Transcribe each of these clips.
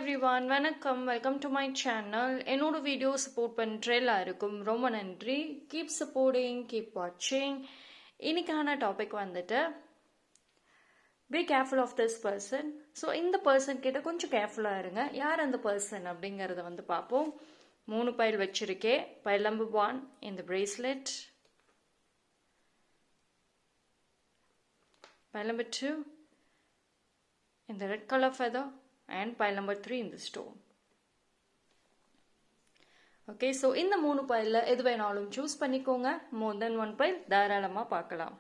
everyone, வணக்கம். Welcome to my channel. என்னோட video support பண்ணுற எல்லாருக்கும் ரொம்ப நன்றி. கீப் சப்போர்ட்டிங், கீப் வாட்சிங். இன்னைக்கான டாபிக் வந்துட்டு be careful of this person. So இந்த பர்சன் கிட்ட கொஞ்சம் கேர்ஃபுல்லாக இருங்க. யார் அந்த பர்சன் அப்படிங்கிறத வந்து பார்ப்போம். 3 பைல் வச்சிருக்கேன். பைல் நம்பர் 1 இந்த bracelet, pile number 2 in the red color feather, and pile number 3 in the stone. Okay, so இந்த 3 பைல்ல எது வேணாலும் சூஸ் பண்ணிக்கோங்க. more than 1 பைல் தாராளமா பார்க்கலாம்.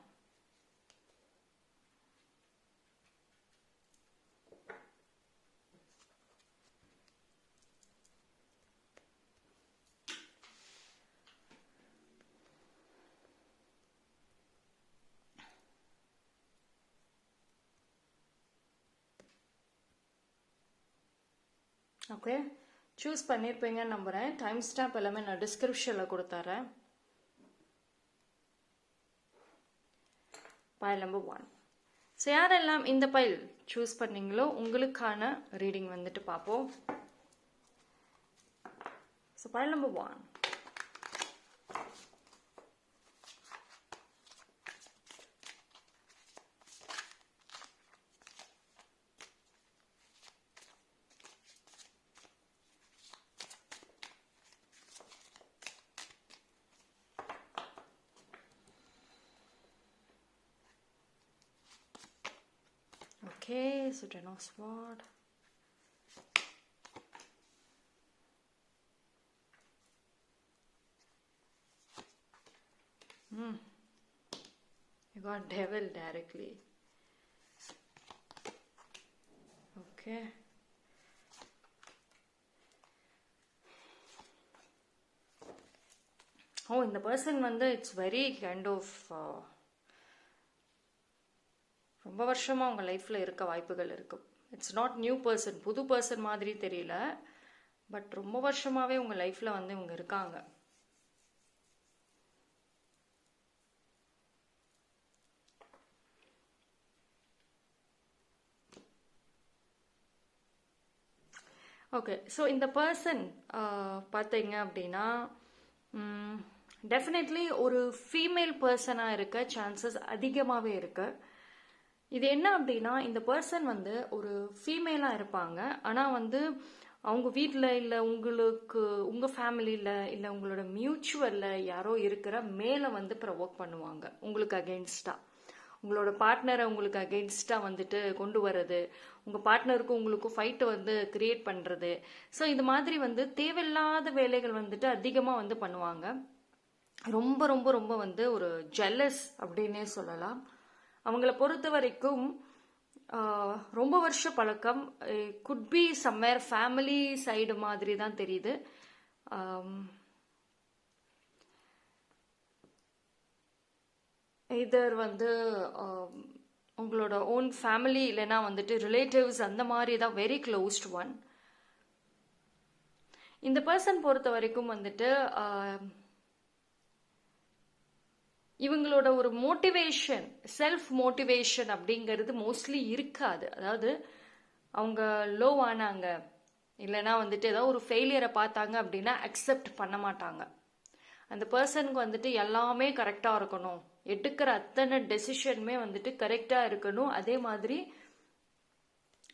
ஓகே, சூஸ் பண்ணியிருப்பீங்கன்னு நம்புகிறேன். டைம் ஸ்டாம்ப் எல்லாமே நான் டிஸ்கிரிப்ஷனில் கொடுத்துறேன். File number 1. ஸோ யாரெல்லாம் இந்த பைல் சூஸ் பண்ணீங்களோ உங்களுக்கான ரீடிங் வந்துட்டு பார்ப்போம். So file number 1. Okay, so Ten of Swords. You got Devil directly. Okay. Oh, in the person வந்து it's very kind of ரொம்ப வருஷமாக அவங்க லைஃப்பில் இருக்க வாய்ப்புகள் இருக்குது. இட்ஸ் நாட் நியூ பர்சன், புது பர்சன் மாதிரி தெரியல, பட் ரொம்ப வருஷமாகவே உங்கள் லைஃப்பில் வந்து இவங்க இருக்காங்க. ஓகே, ஸோ இந்த பர்சன் பார்த்தீங்க அப்படின்னா டெஃபினெட்லி ஒரு ஃபீமேல் பர்சனாக இருக்க சான்சஸ் அதிகமாகவே இருக்குது. இது என்ன அப்படின்னா, இந்த பர்சன் வந்து ஒரு ஃபீமேலாக இருப்பாங்க, ஆனால் வந்து அவங்க வீட்டில் இல்லை உங்களுக்கு உங்கள் ஃபேமிலியில் இல்லை உங்களோட மியூச்சுவலில் யாரோ இருக்கிற மேலே வந்து ப்ரொவோக் பண்ணுவாங்க உங்களுக்கு அகெயின்ஸ்டாக. உங்களோட பார்ட்னரை உங்களுக்கு அகெயின்ஸ்டாக வந்துட்டு கொண்டு வர்றது, உங்கள் பார்ட்னருக்கும் உங்களுக்கும் ஃபைட்டை வந்து கிரியேட் பண்ணுறது. ஸோ இந்த மாதிரி வந்து தேவையில்லாத வேலைகள் வந்துட்டு அதிகமாக வந்து பண்ணுவாங்க. ரொம்ப ரொம்ப ரொம்ப வந்து ஒரு ஜெல்லஸ் அப்படின்னே சொல்லலாம். அவங்கள பொறுத்த வரைக்கும் ரொம்ப வருஷ பழக்கம், could be somewhere family side மாதிரி தான் தெரியுது. இதர் வந்து உங்களோட ஓன் ஃபேமிலி இல்லைன்னா வந்துட்டு ரிலேட்டிவ்ஸ் அந்த மாதிரி தான், வெரி க்ளோஸ்ட் ஒன். இந்த பர்சன் பொறுத்த வரைக்கும் வந்துட்டு இவங்களோட ஒரு மோட்டிவேஷன், செல்ஃப் மோட்டிவேஷன் அப்படிங்கிறது மோஸ்ட்லி இருக்காது. அதாவது அவங்க லோ ஆனாங்க இல்லைன்னா வந்துட்டு ஏதாவது ஒரு ஃபெயிலியரை பார்த்தாங்க அப்படின்னா அக்செப்ட் பண்ண மாட்டாங்க. அந்த பர்சனுக்கு வந்துட்டு எல்லாமே கரெக்டாக இருக்கணும், எடுக்கிற அத்தனை டெசிஷனுமே வந்துட்டு கரெக்டாக இருக்கணும், அதே மாதிரி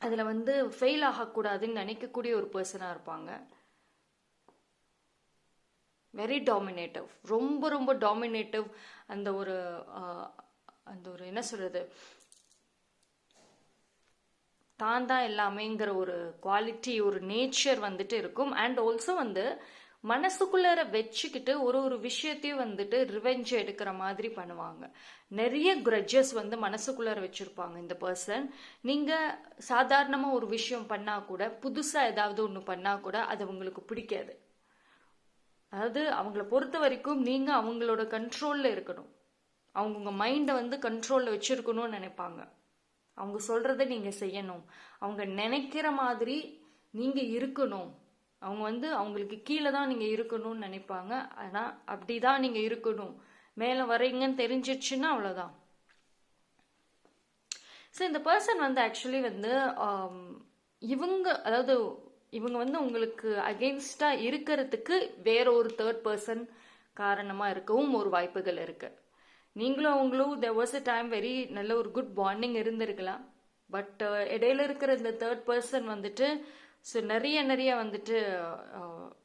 அதில் வந்து ஃபெயில் ஆகக்கூடாதுன்னு நினைக்கக்கூடிய ஒரு பர்சனாக இருப்பாங்க. வெரி டாமினேட்டிவ், ரொம்ப ரொம்ப டாமினேட்டிவ். அந்த ஒரு என்ன சொல்றது, தான் தான் எல்லாமேங்கிற ஒரு குவாலிட்டி, ஒரு நேச்சர் வந்துட்டு இருக்கும். அண்ட் ஆல்சோ வந்து மனசுக்குள்ளார வச்சுக்கிட்டு ஒரு விஷயத்தையும் வந்துட்டு ரிவெஞ்ச் எடுக்கிற மாதிரி பண்ணுவாங்க. நிறைய கிரட்ஜஸ் வந்து மனசுக்குள்ளார வச்சிருப்பாங்க இந்த பர்சன். நீங்க சாதாரணமா ஒரு விஷயம் பண்ணா கூட, புதுசா ஏதாவது ஒன்று பண்ணா கூட அது உங்களுக்கு பிடிக்காது. அதாவது அவங்கள பொறுத்த வரைக்கும் நீங்க அவங்களோட கண்ட்ரோல்ல இருக்கணும், அவங்க உங்க மைண்டை வந்து கண்ட்ரோல்ல வச்சிருக்கணும்னு நினைப்பாங்க. அவங்க சொல்றதை நீங்க செய்யணும், அவங்க நினைக்கிற மாதிரி நீங்க இருக்கணும், அவங்க வந்து அவங்களுக்கு கீழே தான் நீங்க இருக்கணும்னு நினைப்பாங்க. ஆனா அப்படிதான் நீங்க இருக்கணும், மேல வரீங்கன்னு தெரிஞ்சிச்சுன்னா அவ்வளவுதான். ஸோ இந்த பர்சன் வந்து ஆக்சுவலி வந்து இவங்க, அதாவது இவங்க வந்து உங்களுக்கு அகெயின்ஸ்டா இருக்கிறதுக்கு வேற ஒரு தேர்ட் பர்சன் காரணமா இருக்கவும் ஒரு வாய்ப்புகள் இருக்கு. நீங்களும் அவங்களும் there was a time very நல்ல ஒரு குட் பாண்டிங் இருந்திருக்கலாம். பட் இடையில இருக்கிற இந்த தேர்ட் பர்சன் வந்துட்டு ஸோ நிறைய நிறைய வந்துட்டு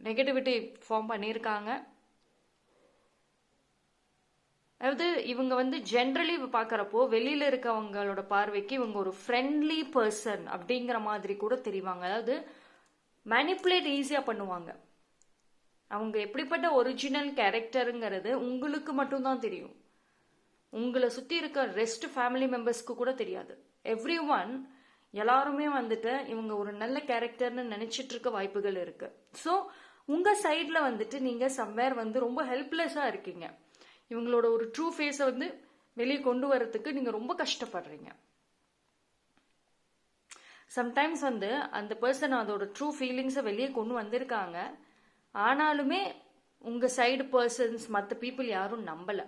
நெகட்டிவிட்டி ஃபார்ம் பண்ணியிருக்காங்க. அதாவது இவங்க வந்து ஜென்ரலி பார்க்குறப்போ வெளியில இருக்கவங்களோட பார்வைக்கு இவங்க ஒரு ஃப்ரெண்ட்லி பர்சன் அப்படிங்கிற மாதிரி கூட தெரிவாங்க. அதாவது மேனிப்புலேட் ஈஸியாக பண்ணுவாங்க. அவங்க எப்படிப்பட்ட ஒரிஜினல் கேரக்டருங்கிறது உங்களுக்கு மட்டும்தான் தெரியும். உங்களை சுற்றி இருக்க ரெஸ்ட் ஃபேமிலி மெம்பர்ஸ்க்கு கூட தெரியாது. எவ்ரி ஒன் எல்லாருமே வந்துட்டு இவங்க ஒரு நல்ல கேரக்டர்னு நினைச்சிட்டு இருக்க வாய்ப்புகள் இருக்கு. ஸோ உங்க சைட்ல வந்துட்டு நீங்க சம்வேர் வந்து ரொம்ப ஹெல்ப்லெஸ்ஸா இருக்கீங்க. இவங்களோட ஒரு ட்ரூ ஃபேஸை வந்து வெளியே கொண்டு வரதுக்கு நீங்க ரொம்ப கஷ்டப்படுறீங்க. சம்டைம்ஸ் வந்து அந்த பர்சன் அதோட ட்ரூ ஃபீலிங்ஸை வெளியே கொண்டு வந்திருக்காங்க. ஆனாலுமே உங்க சைடு பர்சன்ஸ் மற்ற பீப்புள் யாரும் நம்பல.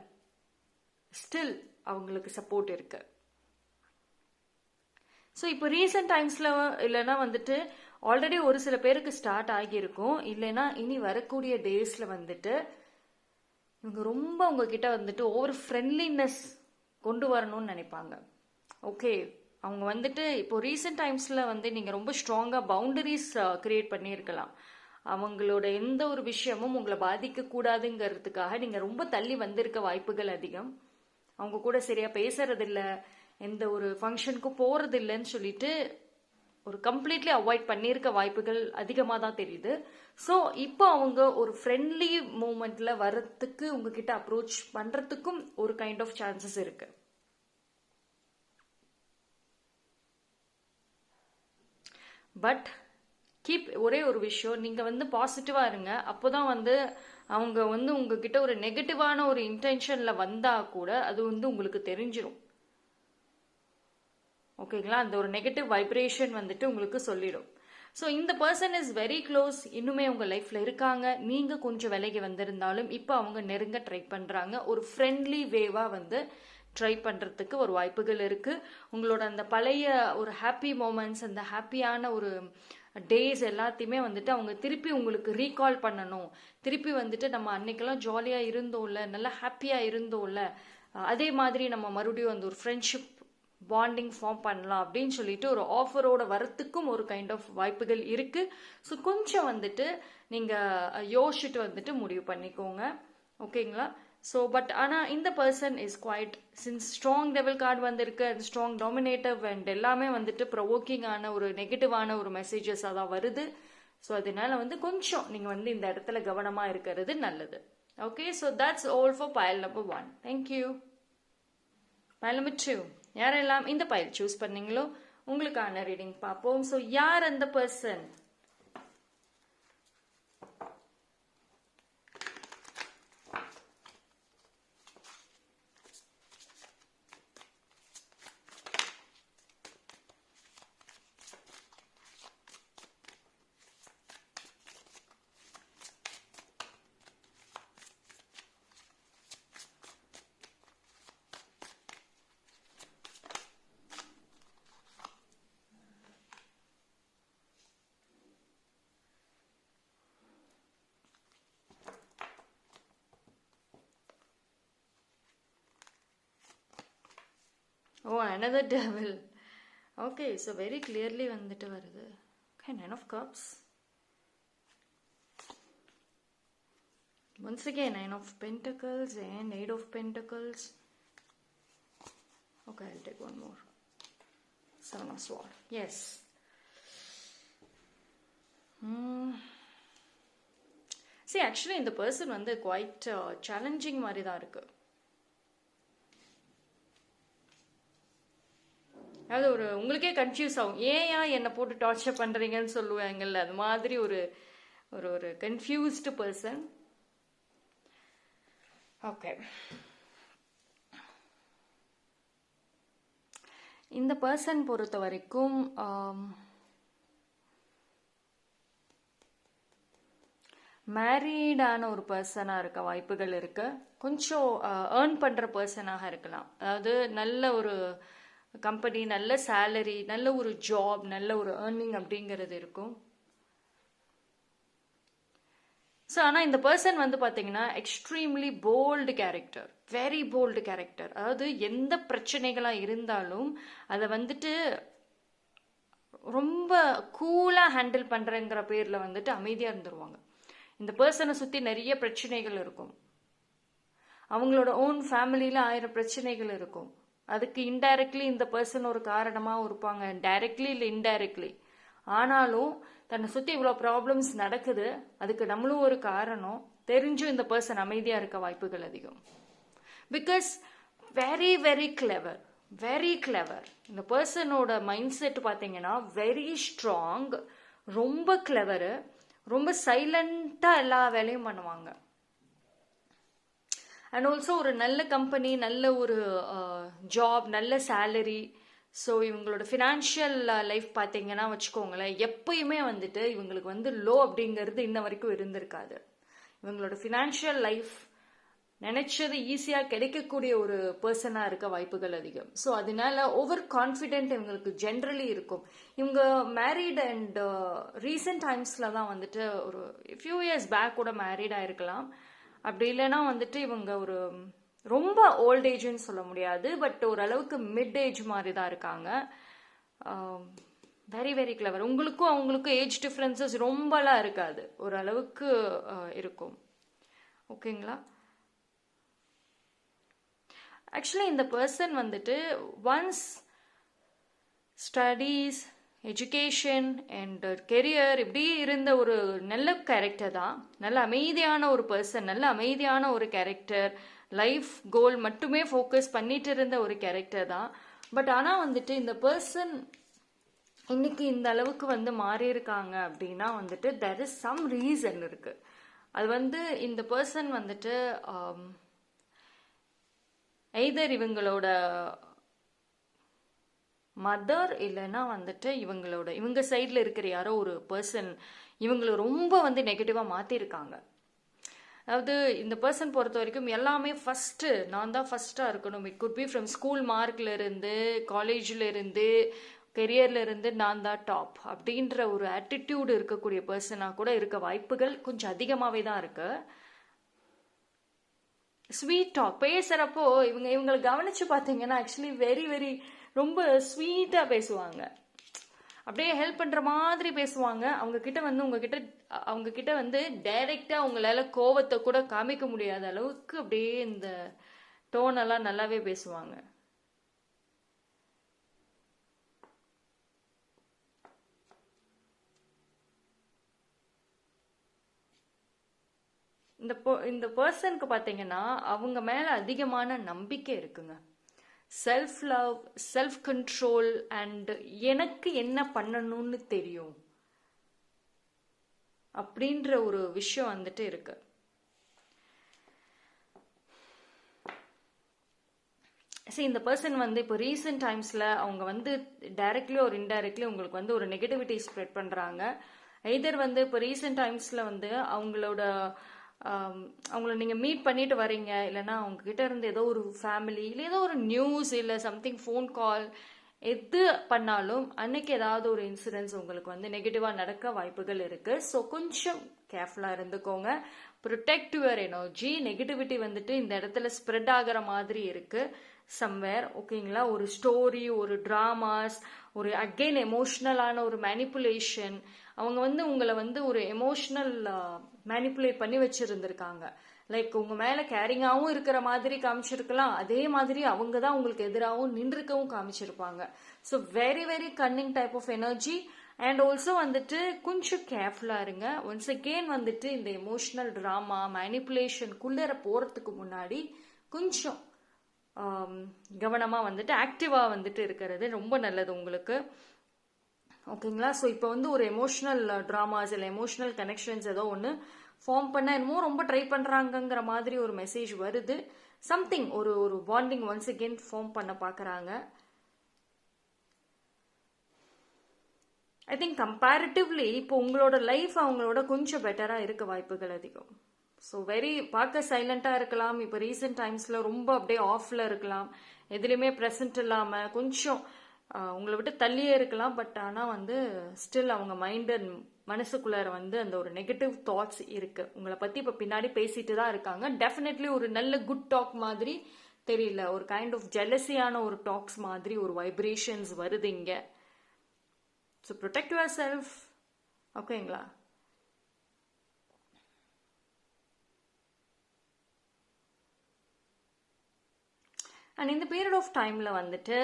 ஸ்டில் அவங்களுக்கு சப்போர்ட் இருக்கு. ஸோ இப்போ ரீசெண்ட் டைம்ஸ்ல இல்லைன்னா வந்துட்டு ஆல்ரெடி ஒரு சில பேருக்கு ஸ்டார்ட் ஆகியிருக்கும். இல்லைன்னா இனி வரக்கூடிய டேஸ்ல வந்துட்டு இவங்க ரொம்ப உங்ககிட்ட வந்துட்டு ஓவர் ஃப்ரெண்ட்லினஸ் கொண்டு வரணும்னு நினைப்பாங்க. ஓகே, அவங்க வந்துட்டு இப்போ ரீசெண்ட் டைம்ஸ்ல வந்து நீங்க ரொம்ப ஸ்ட்ராங்கா பவுண்டரிஸ் கிரியேட் பண்ணியிருக்கலாம். அவங்களோட எந்த ஒரு விஷயமும் உங்களை பாதிக்க கூடாதுங்கிறதுக்காக நீங்க ரொம்ப தள்ளி வந்திருக்க வாய்ப்புகள் அதிகம். அவங்க கூட சரியா பேசுறது இல்ல, எந்த ஒரு ஃபங்க்ஷனுக்கும் போறது இல்லைன்னு சொல்லிட்டு ஒரு கம்ப்ளீட்லி அவாய்ட் பண்ணியிருக்க வாய்ப்புகள் அதிகமாக தான் தெரியுது. ஸோ இப்போ அவங்க ஒரு ஃப்ரெண்ட்லி மூமெண்ட்ல வர்றதுக்கு உங்ககிட்ட அப்ரோச் பண்றதுக்கும் ஒரு கைண்ட் ஆஃப் சான்சஸ் இருக்கு. பட் கீப் ஒரே ஒரு விஷயம், நீங்க வந்து பாசிட்டிவா இருங்க. அப்போதான் வந்து அவங்க வந்து உங்ககிட்ட ஒரு நெகட்டிவான ஒரு இன்டென்ஷன்ல வந்தா கூட அது வந்து உங்களுக்கு தெரிஞ்சிடும். ஓகேங்களா? அந்த ஒரு நெகட்டிவ் வைப்ரேஷன் வந்துட்டு உங்களுக்கு சொல்லிடும். ஸோ இந்த பர்சன் இஸ் வெரி க்ளோஸ், இன்னுமே உங்க லைஃப்ல இருக்காங்க. நீங்க கொஞ்சம் விலகி வந்திருந்தாலும் இப்போ அவங்க நெருங்க ட்ரை பண்றாங்க. ஒரு ஃப்ரெண்ட்லி வேவா வந்து ட்ரை பண்றதுக்கு ஒரு வாய்ப்புகள் இருக்கு. உங்களோட அந்த பழைய ஒரு ஹாப்பி மூமெண்ட்ஸ், அந்த ஹாப்பியான ஒரு டேஸ் எல்லாத்தையுமே வந்துட்டு அவங்க திருப்பி உங்களுக்கு ரீகால் பண்ணணும். திருப்பி வந்துட்டு நம்ம அன்னைக்கெல்லாம் ஜாலியா இருந்தோம்ல, நல்லா ஹாப்பியா இருந்தோம்ல, அதே மாதிரி நம்ம மறுபடியும் அந்த ஒரு ஃப்ரெண்ட்ஷிப் பாண்டிங் ஃபார்ம் பண்ணலாம் அப்படின்னு சொல்லிட்டு ஒரு ஆஃபரோட வரத்துக்கும் ஒரு கைண்ட் ஆஃப் வாய்ப்புகள் இருக்கு. ஸோ கொஞ்சம் வந்துட்டு நீங்க யோசிச்சுட்டு வந்துட்டு முடிவு பண்ணிக்கோங்க. ஓகேங்களா? ஸோ பட் ஆனால் இந்த person is quiet, since strong devil card வந்திருக்கு, அது ஸ்ட்ராங் டாமினேட்டிவ் அண்ட் எல்லாமே வந்துட்டு ப்ரொவோக்கிங் ஆன ஒரு நெகட்டிவான ஒரு மெசேஜஸ் அதான் வருது. ஸோ அதனால வந்து கொஞ்சம் நீங்க வந்து இந்த இடத்துல கவனமா இருக்கிறது நல்லது. Okay, so that's all for file number 1. Thank you. File number 2, யாரெல்லாம் இந்த பைல் சூஸ் பண்ணீங்களோ உங்களுக்கான ரீடிங் பார்ப்போம். ஸோ யார் அந்த person? Oh, another devil. Okay, so very clearly வந்துட்டு வருது. Okay, 9 of cups. Once again 9 of pentacles and 8 of pentacles. Okay, I'll take one more. 7 of swords. Yes. See, actually இந்த person வந்து quite challenging மாதிரி தான் இருக்கு. அது ஒரு உங்களுக்கே கன்ஃபியூஸ் ஆகும், ஏன் என்னை போட்டு டார்ச்சர் பண்றீங்கன்னு சொல்லுவாங்கல்ல, அது மாதிரி ஒரு ஒரு ஒரு கன்ஃபியூஸ்டு பர்சன். ஓகே, இந்த பர்சன் பொறுத்த வரைக்கும் மேரீடான ஒரு பர்சனாக இருக்க வாய்ப்புகள் இருக்கு. கொஞ்சம் ஏர்ன் பண்ற பர்சனாக இருக்கலாம். அதாவது நல்ல ஒரு கம்பெனி, நல்ல சேலரி, நல்ல ஒரு ஜாப், நல்ல ஒரு ஏர்னிங் அப்படிங்கிறது இருக்கும். ஸோ ஆனால் இந்த பர்சன் வந்து பார்த்தீங்கன்னா extremely bold character, very bold character. அதாவது எந்த பிரச்சனைகளாக இருந்தாலும் அதை வந்துட்டு ரொம்ப கூலாக ஹேண்டில் பண்ணுறங்கிற பேரில் வந்துட்டு அமைதியாக இருந்துருவாங்க. இந்த பர்சனை சுற்றி நிறைய பிரச்சனைகள் இருக்கும், அவங்களோட ஓன் ஃபேமிலியில் 1000 பிரச்சனைகள் இருக்கும். அதுக்கு இன்டைரக்ட்லி இந்த பர்சன் ஒரு காரணமாக இருப்பாங்க, டைரக்ட்லி இல்லை இன்டைரக்ட்லி. ஆனாலும் தன்னை சுற்றி இவ்வளோ ப்ராப்ளம்ஸ் நடக்குது, அதுக்கு நம்மளும் ஒரு காரணம் தெரிஞ்சும் இந்த பர்சன் அமைதியாக இருக்க வாய்ப்புகள் அதிகம். Because very very clever, very clever. இந்த பர்சனோட மைண்ட் செட் பார்த்தீங்கன்னா வெரி ஸ்ட்ராங், ரொம்ப கிளவரு, ரொம்ப சைலண்டாக எல்லா வேலையும் பண்ணுவாங்க. அண்ட் ஆல்சோ ஒரு நல்ல கம்பெனி, நல்ல ஒரு ஜாப், நல்ல சேலரி. ஸோ இவங்களோட ஃபினான்ஷியல் லைஃப் பார்த்தீங்கன்னா வச்சுக்கோங்களேன், எப்பயுமே வந்துட்டு இவங்களுக்கு வந்து லோ அப்படிங்கிறது இன்ன வரைக்கும் இருந்திருக்காது. இவங்களோட ஃபினான்ஷியல் லைஃப் நினைச்சது ஈஸியாக கிடைக்கக்கூடிய ஒரு பர்சனாக இருக்க வாய்ப்புகள் அதிகம். ஸோ அதனால ஓவர் கான்ஃபிடென்ட் இவங்களுக்கு ஜென்ரலி இருக்கும். இவங்க மேரீட் அண்ட் ரீசெண்ட் டைம்ஸில் தான் வந்துட்டு ஒரு ஃபியூ இயர்ஸ் பேக் கூட மேரீட் ஆயிருக்கலாம். அப்படி இல்லைன்னா வந்துட்டு இவங்க ஒரு ரொம்ப ஓல்ட் ஏஜ்னு சொல்ல முடியாது, பட் ஓரளவுக்கு மிட் ஏஜ் மாதிரி தான் இருக்காங்க. Very very clever. உங்களுக்கும் அவங்களுக்கும் ஏஜ் டிஃப்ரென்சஸ் ரொம்பலாம் இருக்காது, ஓரளவுக்கு இருக்கும். ஓகேங்களா? ஆக்சுவலி இந்த பர்சன் வந்துட்டு once studies, education and career இப்படி இருந்த ஒரு நல்ல கேரக்டர் தான். நல்ல அமைதியான ஒரு பர்சன், நல்ல அமைதியான ஒரு கேரக்டர், லைஃப் கோல் மட்டுமே ஃபோக்கஸ் பண்ணிட்டு இருந்த ஒரு கேரக்டர் தான். பட் ஆனால் வந்துட்டு இந்த பர்சன் இன்னைக்கு இந்த அளவுக்கு வந்து மாறி இருக்காங்க அப்படின்னா வந்துட்டு there is some reason இருக்கு. அது வந்து இந்த பர்சன் வந்துட்டு எய்தர் இவங்களோட மதர் இல்லைன்னா வந்துட்டு இவங்க சைடில் இருக்கிற யாரோ ஒரு பர்சன் இவங்களை ரொம்ப வந்து நெகட்டிவாக மாற்றிருக்காங்க. அதாவது இந்த பர்சன் பொறுத்த வரைக்கும் எல்லாமே ஃபஸ்ட்டு நான் தான் ஃபஸ்ட்டாக இருக்கணும். It could be from school மார்க்ல இருந்து, காலேஜில் இருந்து, கெரியர்ல இருந்து நான் தான் டாப் அப்படின்ற ஒரு ஆட்டிடியூடு இருக்கக்கூடிய பர்சனாக கூட இருக்க வாய்ப்புகள் கொஞ்சம் அதிகமாகவே தான் இருக்கு. ஸ்வீட் டாக் பேசுகிறப்போ இவங்களை கவனிச்சு பார்த்தீங்கன்னா ஆக்சுவலி வெரி வெரி ரொம்ப ஸ்வீட்டாக பேசுவாங்க, அப்படியே ஹெல்ப் பண்ணுற மாதிரி பேசுவாங்க. அவங்க கிட்ட வந்து டைரெக்டாக அவங்களால கோவத்தை கூட காமிக்க முடியாத அளவுக்கு அப்படியே இந்த டோனெல்லாம் நல்லாவே பேசுவாங்க. இந்த பர்சனுக்கு பார்த்தீங்கன்னா அவங்க மேலே அதிகமான நம்பிக்கை இருக்குங்க. Self love, self control and எனக்கு என்ன பண்ணணும்னு தெரியும் அப்படின்ற ஒரு விஷயம் வந்துட்டு இருக்கு. சரி, இந்த பர்சன் வந்து இப்போ ரீசெண்ட் டைம்ஸில் அவங்க வந்து டைரக்ட்லி ஒரு இன்டைரக்ட்லி உங்களுக்கு வந்து ஒரு நெகட்டிவிட்டி ஸ்ப்ரெட் பண்ணுறாங்க. எய்தர் வந்து இப்போ ரீசெண்ட் டைம்ஸில் வந்து அவங்கள நீங்கள் மீட் பண்ணிட்டு வரீங்க, இல்லைன்னா அவங்க கிட்ட இருந்து ஏதோ ஒரு ஃபேமிலி இல்லை ஏதோ ஒரு நியூஸ் இல்லை சம்திங் ஃபோன் கால் எது பண்ணாலும் அன்னைக்கு ஏதாவது ஒரு இன்சிடென்ட்ஸ் உங்களுக்கு வந்து நெகட்டிவாக நடக்க வாய்ப்புகள் இருக்குது. ஸோ கொஞ்சம் கேர்ஃபுல்லாக இருந்துக்கோங்க. Protect your energy. நெகட்டிவிட்டி வந்துட்டு இந்த இடத்துல ஸ்ப்ரெட் ஆகிற மாதிரி இருக்குது சம்வேர். ஓகேங்களா? ஒரு ஸ்டோரி, ஒரு ட்ராமாஸ், ஒரு அகெயின் எமோஷ்னலான ஒரு மேனிப்புலேஷன். அவங்க வந்து உங்களை வந்து ஒரு எமோஷ்னல் மேனிப்புலேட் பண்ணி வச்சுருந்துருக்காங்க. லைக் உங்கள் மேலே கேரிங்காகவும் இருக்கிற மாதிரி காமிச்சிருக்கலாம், அதே மாதிரி அவங்க தான் உங்களுக்கு எதிராகவும் நின்றுக்கவும் காமிச்சிருப்பாங்க. So very very cunning type of energy. And also வந்துட்டு கொஞ்சம் கேர்ஃபுல்லாக இருங்க. ஒன்ஸ் அகெயின் வந்துட்டு இந்த எமோஷ்னல் ட்ராமா மேனிப்புலேஷனுக்குள்ளே போகிறதுக்கு முன்னாடி கொஞ்சம் கவனமாக வந்துட்டு ஆக்டிவாக வந்துட்டு இருக்கிறது ரொம்ப நல்லது உங்களுக்கு. ஓகேங்களா? ஸோ இப்போ வந்து ஒரு எமோஷ்னல் ட்ராமாஸ் இல்லை எமோஷ்னல் கனெக்ஷன்ஸ் ஏதோ ஒன்று ஃபார்ம் பண்ண என்னமோ ரொம்ப ட்ரை பண்ணுறாங்கங்கிற மாதிரி ஒரு மெசேஜ் வருது. சம்திங் ஒரு பாண்டிங் ஒன்ஸ் அகெயின் ஃபார்ம் பண்ண பார்க்குறாங்க. ஐ திங்க் கம்பேரிட்டிவ்லி இப்போ உங்களோட லைஃப் அவங்களோட கொஞ்சம் பெட்டராக இருக்க வாய்ப்புகள் அதிகம். ஸோ பார்க்க சைலண்டாக இருக்கலாம். இப்போ ரீசெண்ட் டைம்ஸில் ரொம்ப அப்படியே ஆஃபில் இருக்கலாம், எதுலேயுமே ப்ரெசன்ட் இல்லாமல் கொஞ்சம் உங்களை விட்டு தள்ளியே இருக்கலாம், பட் ஆனால் வந்து ஸ்டில் அவங்க மைண்ட் அண்ட் மனசுக்குள்ளார வந்து அந்த ஒரு நெகட்டிவ் தாட்ஸ் இருக்கு. உங்களை பத்தி இப்போ பின்னாடி பேசிட்டு தான் இருக்காங்க. டெஃபினெட்லி ஒரு நல்ல குட் டாக் மாதிரி தெரியல, ஒரு கைண்ட் ஆஃப் ஜெலசியான ஒரு டாக்ஸ் மாதிரி ஒரு வைப்ரேஷன்ஸ் வருது இங்க. So protect your self. ஓகேங்களா? அண்ட் இந்த பீரியட் ஆஃப் டைம்ல வந்துட்டு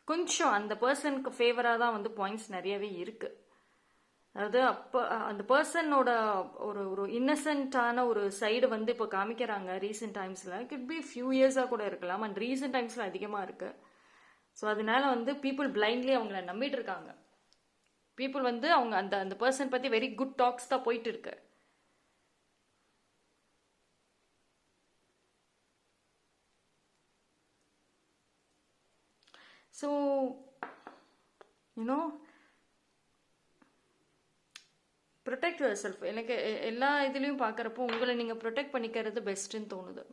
கொஞ்சம் அந்த பர்சனுக்கு ஃபேவராக தான் வந்து பாயிண்ட்ஸ் நிறையவே இருக்கு. அதாவது அப்போ அந்த பர்சனோட ஒரு ஒரு இன்னசென்ட்டான ஒரு சைடு வந்து இப்போ காமிக்கிறாங்க ரீசெண்ட் டைம்ஸில். இட் பி ஃபியூ இயர்ஸாக கூட இருக்கலாம், அண்ட் ரீசெண்ட் டைம்ஸில் அதிகமாக இருக்கு. ஸோ அதனால வந்து பீப்புள் பிளைண்ட்லி அவங்கள நம்பிட்டு இருக்காங்க. பீப்புள் வந்து அவங்க அந்த அந்த பர்சன் பற்றி வெரி குட் டாக்ஸ் தான் போயிட்டு இருக்கு. So you know protect your self. எனக்கு எல்லா இதுலேயும் பார்க்குறப்போ உங்களை நீங்கள் ப்ரொடெக்ட் பண்ணிக்கிறது பெஸ்ட்டுன்னு தோணுது.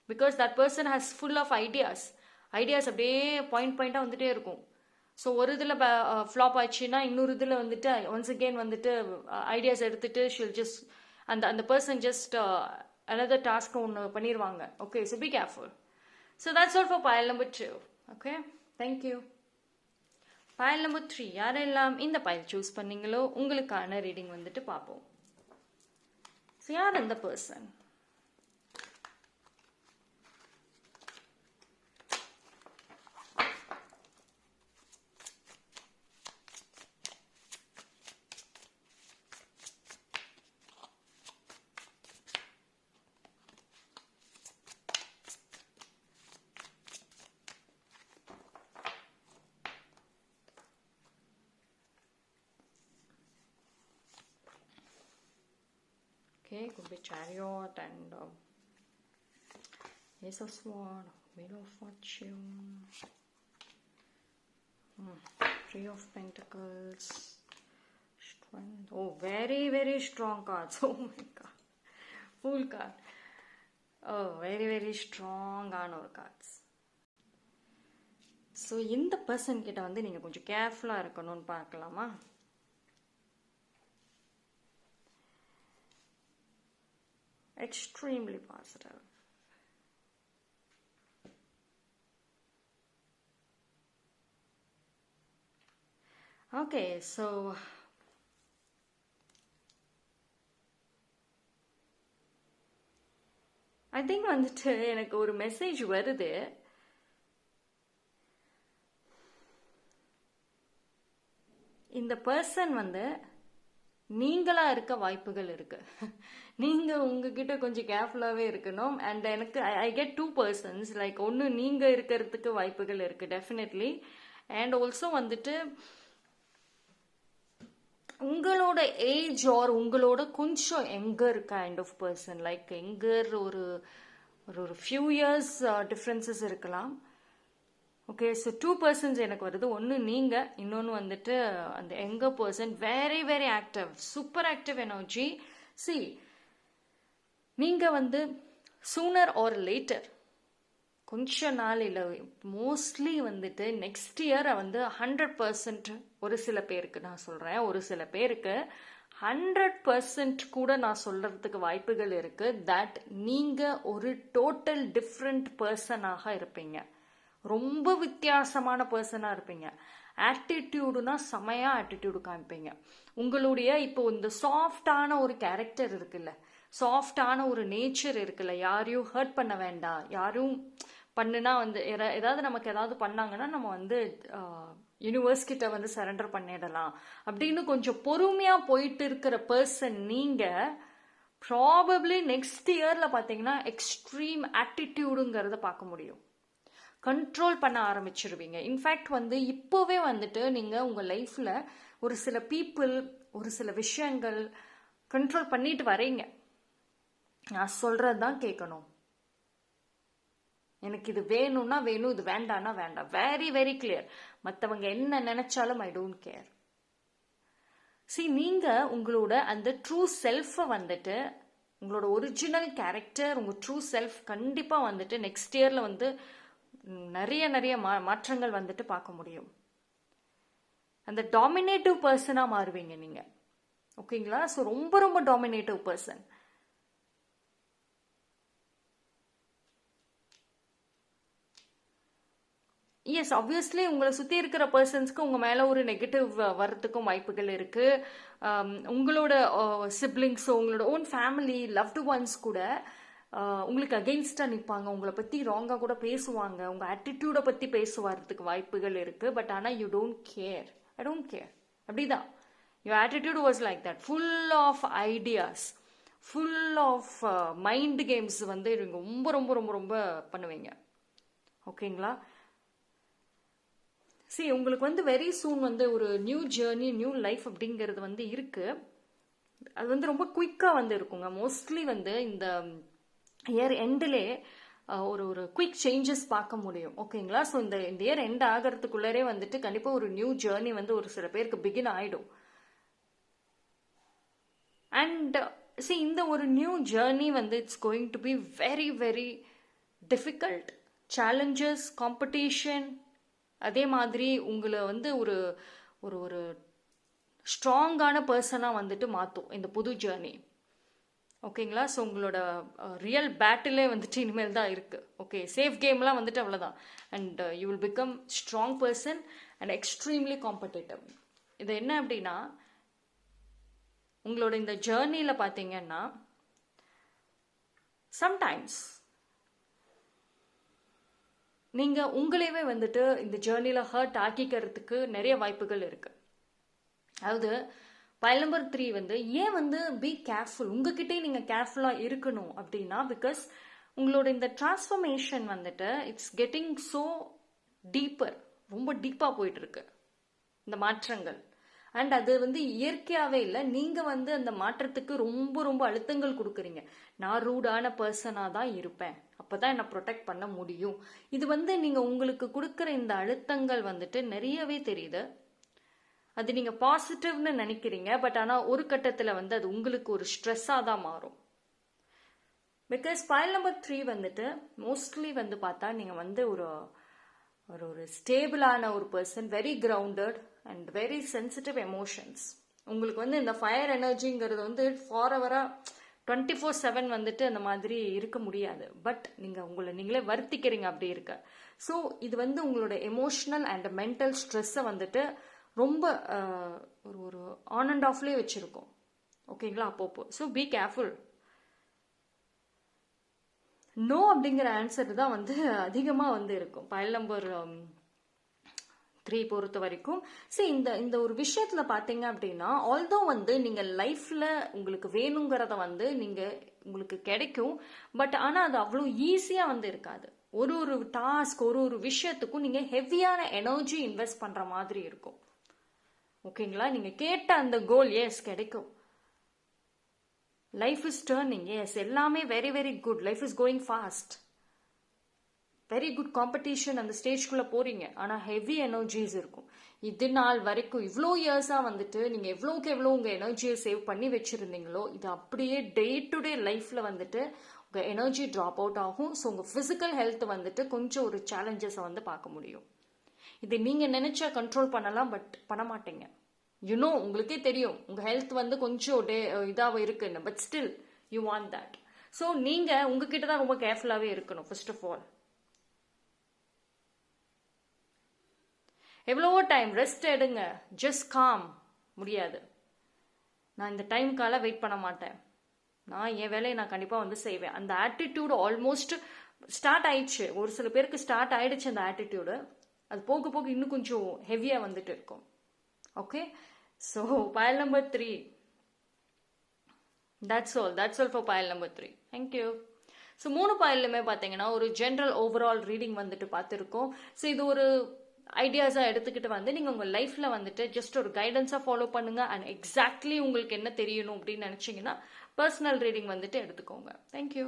Because that person has full of ideas அப்படியே பாயிண்டாக வந்துட்டே இருக்கும். ஸோ ஒரு இதில் ஃப்ளாப் ஆச்சுன்னா இன்னொரு இதில் வந்துட்டு ஒன்ஸ் அகெயின் வந்துட்டு ஐடியாஸ் எடுத்துட்டு ஷில் ஜஸ்ட் அந்த அந்த பர்சன் ஜஸ்ட் another டாஸ்க் ஒன்று பண்ணிடுவாங்க. Okay, so be careful. So that's all for pile number 2. Okay, thank you. pile number 3 யாரெல்லாம் இந்த pile சூஸ் பண்ணீங்களோ உங்களுக்கான ரீடிங் வந்துட்டு பார்ப்போம். ஸோ யார் இந்த person? Okay, could be Chariot and Ace of Swords, Wheel of Fortune, Three of Pentacles, Strength. Oh, very, very strong cards. Oh my God. Fool card. Oh, very, very strong cards. So இந்த person கிட்ட வந்து நீங்கள் கொஞ்சம் கேர்ஃபுல்லாக இருக்கணும்னு பார்க்கலாமா? Extremely positive. Okay, so I think வந்துட்டு எனக்கு ஒரு மெசேஜ் வருது. இந்த பர்சன் வந்து நீங்களா இருக்க வாய்ப்புகள் இருக்கு. நீங்க உங்ககிட்ட கொஞ்சம் கேர்ஃபுல்லாவே இருக்கணும். அண்ட் எனக்கு ஐ கெட் 2 பர்சன்ஸ். லைக் ஒன்று நீங்க இருக்கிறதுக்கு வாய்ப்புகள் இருக்கு டெஃபினெட்லி. அண்ட் ஆல்சோ வந்துட்டு உங்களோட ஏஜ் ஆர் உங்களோட கொஞ்சம் younger kind of person, like younger ஒரு ஒரு ஃபியூ இயர்ஸ் டிஃப்ரென்சஸ் இருக்கலாம். ஓகே, ஸோ 2 பர்சன்ஸ் எனக்கு வருது. ஒன்று நீங்கள், இன்னொன்று வந்துட்டு அந்த younger person. Very very active, super active energy. See, நீங்கள் வந்து சூனர் ஆர் லேட்டர், கொஞ்ச நாள் இல்லை, மோஸ்ட்லி வந்துட்டு நெக்ஸ்ட் இயர் வந்து 100% ஒரு சில பேருக்கு நான் சொல்கிறேன், ஒரு சில பேருக்கு 100% கூட நான் சொல்கிறதுக்கு வாய்ப்புகள் இருக்குது. தட் நீங்கள் ஒரு டோட்டல் டிஃப்ரெண்ட் பர்சனாக இருப்பீங்க. ரொம்ப வித்தியாசமான பர்சனாக இருப்பீங்க. ஆட்டிடியூடுனா செமையா ஆட்டிடியூடு காமிப்பீங்க. உங்களுடைய இப்போ இந்த சாஃப்டான ஒரு கேரக்டர் இருக்குல்ல, சாஃப்டான ஒரு நேச்சர் இருக்குல்ல, யாரையும் ஹர்ட் பண்ண வேண்டாம், யாரும் பண்ணுனா வந்து ஏதாவது நமக்கு ஏதாவது பண்ணாங்கன்னா நம்ம வந்து யூனிவர்ஸ் கிட்ட வந்து சரண்டர் பண்ணிடலாம் அப்படின்னு கொஞ்சம் பொறுமையாக போயிட்டு இருக்கிற பர்சன் நீங்கள். ப்ராபப்ளி நெக்ஸ்ட் இயரில் பார்த்தீங்கன்னா எக்ஸ்ட்ரீம் ஆட்டிடியூடுங்கிறத பார்க்க முடியும். கண்ட்ரோல் பண்ண ஆரம்பிச்சிருவீங்க. இன்ஃபேக்ட் வந்து இப்போவே வந்துட்டு நீங்கள் உங்கள் லைஃப்பில் ஒரு சில பீப்புள், ஒரு சில விஷயங்கள் கண்ட்ரோல் பண்ணிட்டு வரீங்க. நான் சொல்கிறது தான் கேட்கணும். எனக்கு இது வேணும்னா வேணும், இது வேண்டாம்னா வேண்டாம். Very very clear. மற்றவங்க என்ன நினைச்சாலும் ஐ டோன்ட் கேர். சி, நீங்கள் உங்களோட அந்த ட்ரூ செல்ஃபை வந்துட்டு, உங்களோட ஒரிஜினல் கேரக்டர், உங்கள் ட்ரூ செல்ஃப் கண்டிப்பாக வந்துட்டு நெக்ஸ்ட் இயரில் வந்து நிறைய நிறைய மாற்றங்கள் வந்துட்டு பார்க்க முடியும். அந்த டாமினேட்டிவ் பர்சனாக மாறுவீங்க நீங்கள். ஓகேங்களா? ஸோ ரொம்ப ரொம்ப டாமினேட்டிவ் பர்சன். எஸ், ஆப்வியஸ்லி உங்களை சுற்றி இருக்கிற பர்சன்ஸ்க்கு உங்கள் மேலே ஒரு நெகட்டிவ் வரத்துக்கும் வாய்ப்புகள் இருக்குது. உங்களோட சிப்ளிங்ஸோ உங்களோட ஓன் ஃபேமிலி லவ்டு ஒன்ஸ் கூட உங்களுக்கு அகெயின்ஸ்டாக நிற்பாங்க, உங்களை பற்றி ராங்காக கூட பேசுவாங்க, உங்கள் ஆட்டிடியூடை பற்றி பேசுவார்றதுக்கு வாய்ப்புகள் இருக்குது. பட் ஆனால் you don't care. I don't care. அப்படிதான் your attitude was like that, full of ideas, full of mind games வந்து ரொம்ப ரொம்ப ரொம்ப ரொம்ப பண்ணுவீங்க. ஓகேங்களா? சரி, உங்களுக்கு வந்து வெரி சூன் வந்து ஒரு நியூ ஜேர்னி, நியூ லைஃப் அப்படிங்கிறது வந்து இருக்கு. அது வந்து ரொம்ப குயிக்காக வந்து இருக்குங்க. மோஸ்ட்லி வந்து இந்த இயர் எண்டிலே ஒரு ஒரு குயிக் சேஞ்சஸ் பார்க்க முடியும். ஓகேங்களா? ஸோ இந்த இயர் எண்ட் ஆகிறதுக்குள்ளரே வந்துட்டு கண்டிப்பாக ஒரு நியூ ஜேர்னி வந்து ஒரு சில பேருக்கு பிகின் ஆகிடும். அண்ட் இந்த ஒரு நியூ ஜேர்னி வந்து it's going to be very very difficult. Challenges, competition, அதே மாதிரி உங்களை வந்து ஒரு ஒரு ஒரு ஸ்ட்ராங்கான பர்சனாக வந்துட்டு மாற்றும் இந்த புது ஜேர்னி. ஓகேங்களா? ஸோ உங்களோட ரியல் பேட்டிலே வந்துட்டு இனிமேல் தான் இருக்குது. ஓகே, சேஃப் கேம்லாம் வந்துட்டு அவ்வளோதான். And you will become strong person and extremely competitive. இது என்ன அப்படின்னா, உங்களோட இந்த ஜேர்னியில் பார்த்தீங்கன்னா சம்டைம்ஸ் நீங்கள் உங்களையே வந்துட்டு இந்த ஜேர்னியில் ஹர்ட் ஆக்கிக்கிறதுக்கு நிறைய வாய்ப்புகள் இருக்குது. அதாவது பைல் நம்பர் 3 வந்து ஏன் வந்து பி கேர்ஃபுல், உங்ககிட்டே நீங்கள் கேர்ஃபுல்லாக இருக்கணும் அப்படின்னா, பிகாஸ் உங்களோட இந்த டிரான்ஸ்ஃபர்மேஷன் வந்துட்டு இட்ஸ் கெட்டிங் ஸோ டீப்பர், ரொம்ப டீப்பாக போயிட்டு இருக்கு இந்த மாற்றங்கள். அண்ட் அது வந்து இயற்கையாகவே இல்லை, நீங்கள் வந்து அந்த மாற்றத்துக்கு ரொம்ப ரொம்ப அழுத்தங்கள் கொடுக்குறீங்க. நான் ரூடான பர்சனாக தான் இருப்பேன், அப்போ தான் என்னை ப்ரொடெக்ட் பண்ண முடியும். இது வந்து நீங்கள் உங்களுக்கு கொடுக்குற இந்த அழுத்தங்கள் வந்துட்டு நிறையவே தெரியுது. அது நீங்கள் பாசிட்டிவ்னு நினைக்கிறீங்க, பட் ஆனால் ஒரு கட்டத்தில் வந்து அது உங்களுக்கு ஒரு ஸ்ட்ரெஸ்ஸாக தான் மாறும். பிகாஸ் பைல் நம்பர் 3 வந்துட்டு மோஸ்ட்லி வந்து பார்த்தா நீங்கள் வந்து ஒரு ஒரு ஸ்டேபிளான ஒரு person, very grounded and very sensitive emotions. உங்களுக்கு வந்து இந்த ஃபயர் எனர்ஜிங்கிறது வந்து ஃபாரெவராக 24/7 வந்துட்டு அந்த மாதிரி இருக்க முடியாது. பட் நீங்கள் உங்களை நீங்களே வருத்திக்கிறீங்க அப்படி இருக்க. ஸோ இது வந்து உங்களோட எமோஷ்னல் அண்ட் மென்டல் ஸ்ட்ரெஸ்ஸை வந்துட்டு ரொம்ப ஒரு ஒரு ஆன் அண்ட் ஆஃப்லேயே வச்சுருக்கோம். ஓகேங்களா? அப்பப்போ. So be careful. நோ அப்படிங்கிற ஆன்சர் தான் வந்து அதிகமாக வந்து இருக்கும் பைல் நம்பர் 3 பொறுத்த வரைக்கும். இந்த இந்த ஒரு விஷயத்தில் பார்த்தீங்க அப்படின்னா, ஆல்தோ வந்து நீங்கள் லைஃப்பில் உங்களுக்கு வேணுங்கிறத வந்து உங்களுக்கு கிடைக்கும். பட் ஆனால் அது அவ்வளோ ஈஸியாக வந்து இருக்காது. ஒரு ஒரு டாஸ்க், ஒரு ஒரு விஷயத்துக்கும் நீங்கள் ஹெவியான எனர்ஜி இன்வெஸ்ட் பண்ணுற மாதிரி இருக்கும். ஓகேங்களா? நீங்கள் கேட்ட அந்த கோல் எஸ் கிடைக்கும். லைஃப் இஸ் டர்னிங், எஸ், எல்லாமே very very good. Life is going fast, very good competition, அந்த ஸ்டேஜ்குள்ளே போறீங்க. ஆனால் ஹெவி எனர்ஜிஸ் இருக்கும். இது நாள் வரைக்கும் இவ்வளோ இயர்ஸாக வந்துட்டு நீங்கள் எவ்வளோக்கு எவ்வளோ உங்கள் எனர்ஜியை சேவ் பண்ணி வச்சுருந்தீங்களோ, இது அப்படியே டே டு டே லைஃப்பில் வந்துட்டு உங்கள் எனர்ஜி ட்ராப் அவுட் ஆகும். ஸோ உங்கள் ஃபிசிக்கல் ஹெல்த் வந்துட்டு கொஞ்சம் ஒரு சேலஞ்சஸை வந்து பார்க்க முடியும். இது நீங்கள் நினச்சா கண்ட்ரோல் பண்ணலாம், பட் பண்ண மாட்டீங்க. யூனோ, உங்களுக்கே தெரியும் உங்கள் ஹெல்த் வந்து கொஞ்சம் இதாக இருக்குன்னு, but still you want that. So நீங்கள் உங்ககிட்ட தான் ரொம்ப கேர்ஃபுல்லாகவே இருக்கணும். ஃபர்ஸ்ட் ஆஃப் ஆல், எவ்வளவோ டைம் ரெஸ்ட் எடுங்க, ஜஸ்ட் காம். முடியாது, நான் இந்த டைமுக்கால வெயிட் பண்ண மாட்டேன், நான் என் வேலையை நான் கண்டிப்பாக வந்து செய்வேன். அந்த ஆட்டிடியூடு ஆல்மோஸ்ட் ஸ்டார்ட் ஆயிடுச்சு. ஒரு சில பேருக்கு ஸ்டார்ட் ஆயிடுச்சு அந்த ஆட்டிடியூடு. அது போக போக இன்னும் கொஞ்சம் ஹெவியாக வந்துட்டு இருக்கும். Okay, so file number 3, that's all for pile number 3. Thank you. So 3 பைல்லுமே பார்த்தீங்கன்னா ஒரு ஜென்ரல் ஓவரால் ரீடிங் வந்துட்டு பார்த்துருக்கோம். ஸோ இது ஒரு ஐடியாஸாக எடுத்துக்கிட்டு வந்து நீங்கள் உங்கள் லைஃப்பில் வந்துட்டு ஜஸ்ட் ஒரு கைடன்ஸாக ஃபாலோ பண்ணுங்கள். அண்ட் எக்ஸாக்ட்லி உங்களுக்கு என்ன தெரியணும் அப்படின்னு நினச்சிங்கன்னா பர்சனல் ரீடிங் வந்துட்டு எடுத்துக்கோங்க. தேங்க்யூ.